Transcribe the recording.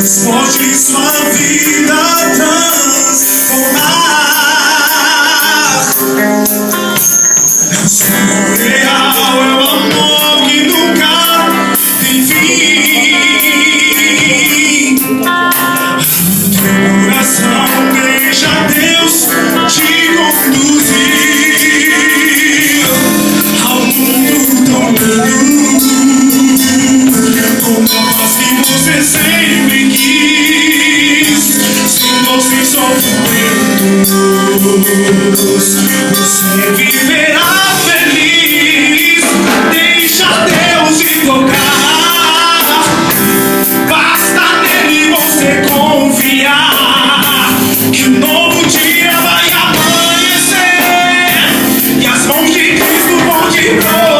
Pode sua vida transformar. É o seu amor real, é o amor que nunca tem fim. Teu coração deixa Deus te conduzir ao mundo tão lindo, com a voz que você sempre quis, sem dor, sem sofrimentos, você viverá feliz. Deixa Deus te tocar, basta nele você confiar, que um novo dia vai amanhecer, e as mãos de Cristo vão te proteger.